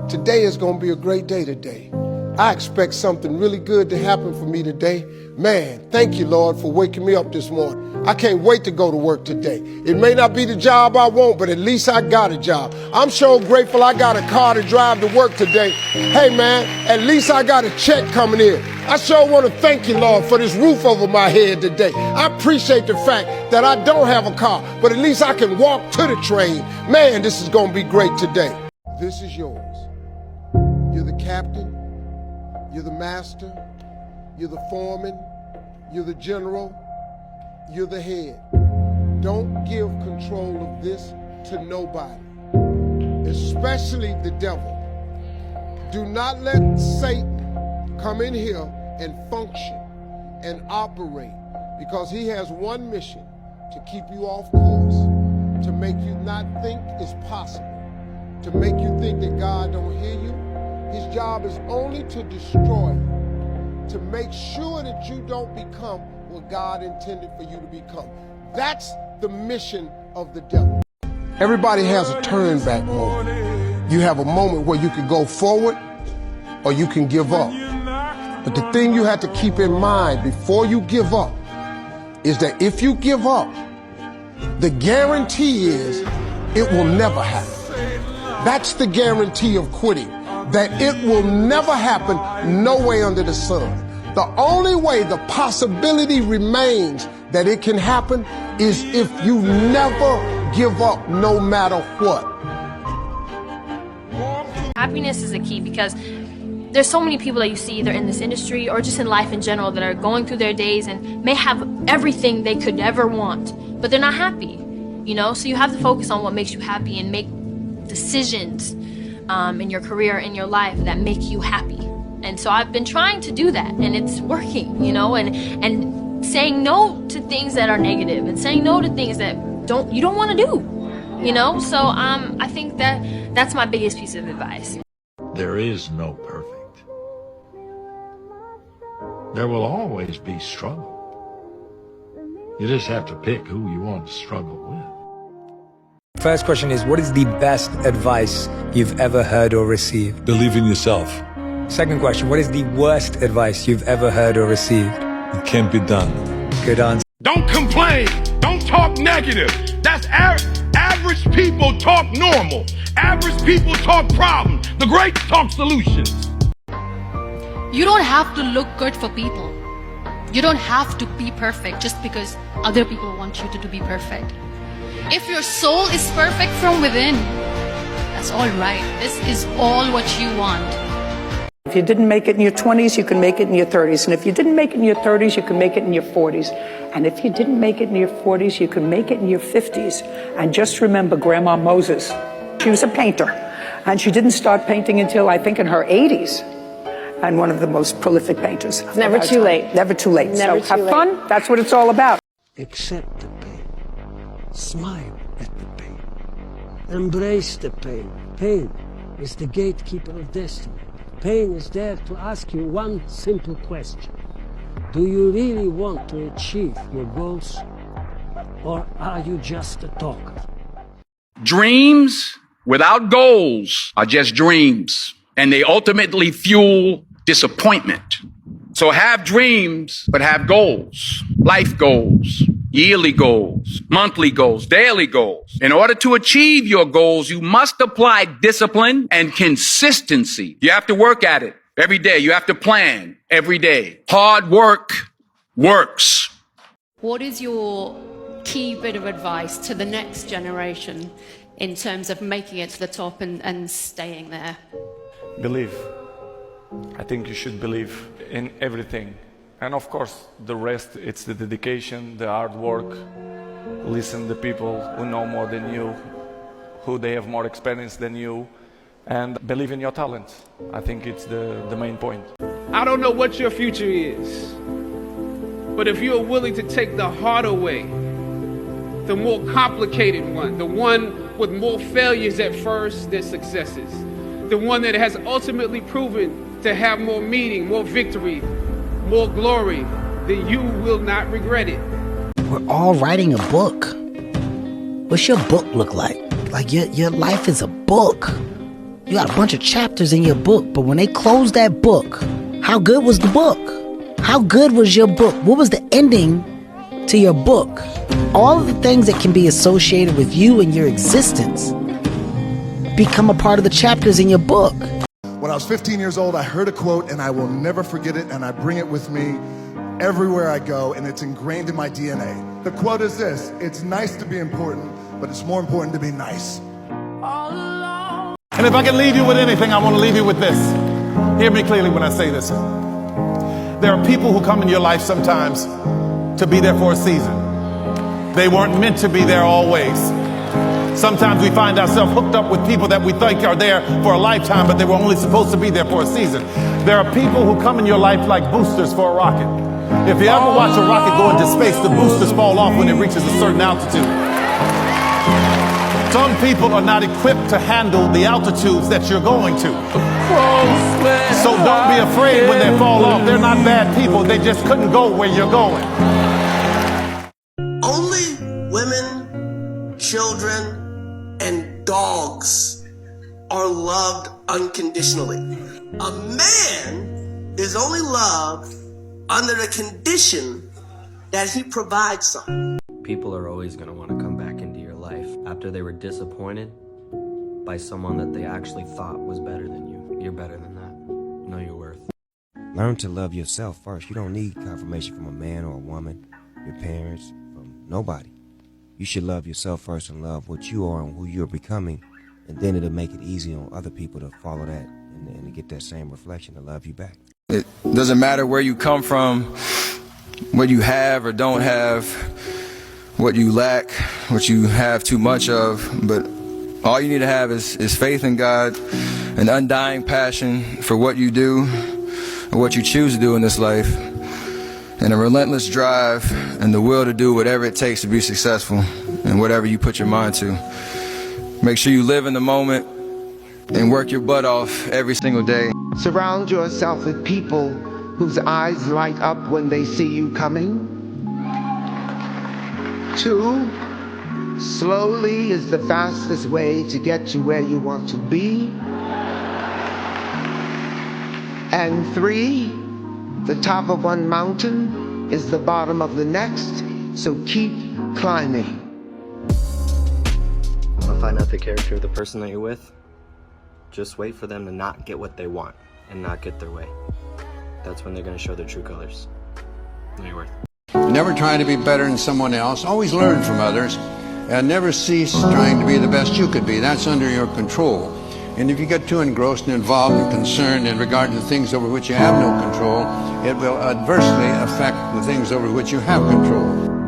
Today is going to be a great day today. I expect something really good to happen for me today. Man, thank you, Lord, for waking me up this morning. I can't wait to go to work today. It may not be the job I want, but at least I got a job. I'm so grateful I got a car to drive to work today. Hey, man, at least I got a check coming in. I sure want to thank you, Lord, for this roof over my head today. I appreciate the fact that I don't have a car, but at least I can walk to the train. Man, this is going to be great today. This is yours. You're the captain. You're the master. You're the foreman. You're the general. You're the head. Don't give control of this to nobody, especially the devil. Do not let Satan come in here and function and operate, because he has one mission: to keep you off course, to make you not think it's possible, to make you think that God don't hear you. His job is only to destroy you, to make sure that you don't become what God intended for you to become. That's the mission of the devil. Everybody has a turn back moment. You have a moment where you can go forward or you can give up. But the thing you have to keep in mind before you give up is that if you give up, the guarantee is it will never happen. That's the guarantee of quitting, that it will never happen no way under the sun. The only way the possibility remains that it can happen is if you never give up no matter what. Happiness is the key, because there's so many people that you see either in this industry or just in life in general that are going through their days and may have everything they could ever want, but they're not happy, you know? So you have to focus on what makes you happy and make decisions in your career, in your life, that make you happy. And so I've been trying to do that, and it's working, you know, and saying no to things that are negative and saying no to things that you don't want to do, you know? So I think that's my biggest piece of advice. There is no perfect. There will always be struggle. You just have to pick who you want to struggle with. First question is, what is the best advice you've ever heard or received? Believe in yourself. Second question, what is the worst advice you've ever heard or received? It can't be done. Good answer. Don't complain. Don't talk negative. That's average people talk normal. Average people talk problems. The greats talk solutions. You don't have to look good for people. You don't have to be perfect just because other people want you to be perfect. If your soul is perfect from within, that's all right. This is all what you want. If you didn't make it in your 20s, you can make it in your 30s. And if you didn't make it in your 30s, you can make it in your 40s. And if you didn't make it in your 40s, you can make it in your 50s. And just remember Grandma Moses. She was a painter. And she didn't start painting until, I think, in her 80s. And one of the most prolific painters. Never too late. Never too late. Never so too have late. fun. That's what it's all about. Accept the pain. Smile at the pain. Embrace the pain. Pain is the gatekeeper of destiny. Pain is there to ask you one simple question. Do you really want to achieve your goals, or are you just a talker? Dreams without goals are just dreams, and they ultimately fuel disappointment. So have dreams, but have goals. Life goals, yearly goals, monthly goals, daily goals. In order to achieve your goals, you must apply discipline and consistency. You have to work at it every day. You have to plan every day. Hard work works. What is your key bit of advice to the next generation in terms of making it to the top and staying there? Believe. I think you should believe in everything. And of course, the rest, it's the dedication, the hard work. Listen to people who know more than you, who they have more experience than you, and believe in your talent. I think it's the main point. I don't know what your future is, but if you are willing to take the harder way, the more complicated one, the one with more failures at first than successes, the one that has ultimately proven to have more meaning, more victory, more glory, then you will not regret it. We're all writing a book. What's your book look like? Like your life is a book. You got a bunch of chapters in your book, but when they closed that book, how good was the book? How good was your book? What was the ending to your book? All of the things that can be associated with you and your existence become a part of the chapters in your book. When I was 15 years old, I heard a quote, and I will never forget it, and I bring it with me everywhere I go, and it's ingrained in my DNA. The quote is this: it's nice to be important, but it's more important to be nice. And if I can leave you with anything, I want to leave you with this. Hear me clearly when I say this. There are people who come in your life sometimes to be there for a season. They weren't meant to be there always. Sometimes we find ourselves hooked up with people that we think are there for a lifetime, but they were only supposed to be there for a season. There are people who come in your life like boosters for a rocket. If you ever watch a rocket go into space, the boosters fall off when it reaches a certain altitude. Some people are not equipped to handle the altitudes that you're going to. So don't be afraid when they fall off. They're not bad people. They just couldn't go where you're going. Only women, children, and dogs are loved unconditionally. A man is only loved under the condition that he provides something. People are always going to want to come back into your life after they were disappointed by someone that they actually thought was better than you. You're better than that. Know your worth. Learn to love yourself first. You don't need confirmation from a man or a woman, your parents, from nobody. You should love yourself first and love what you are and who you're becoming, and then it'll make it easy on other people to follow that and to get that same reflection to love you back. It doesn't matter where you come from, what you have or don't have, what you lack, what you have too much of, but all you need to have is faith in God, an undying passion for what you do, or what you choose to do in this life, and a relentless drive and the will to do whatever it takes to be successful and whatever you put your mind to. Make sure you live in the moment and work your butt off every single day. Surround yourself with people whose eyes light up when they see you coming. 2, slowly is the fastest way to get to where you want to be. And 3, the top of one mountain is the bottom of the next, so keep climbing. Want to find out the character of the person that you're with? Just wait for them to not get what they want and not get their way. That's when they're going to show their true colors. Know your worth. Never try to be better than someone else. Always learn from others. And never cease trying to be the best you could be. That's under your control. And if you get too engrossed and involved and concerned in regard to things over which you have no control, it will adversely affect the things over which you have control.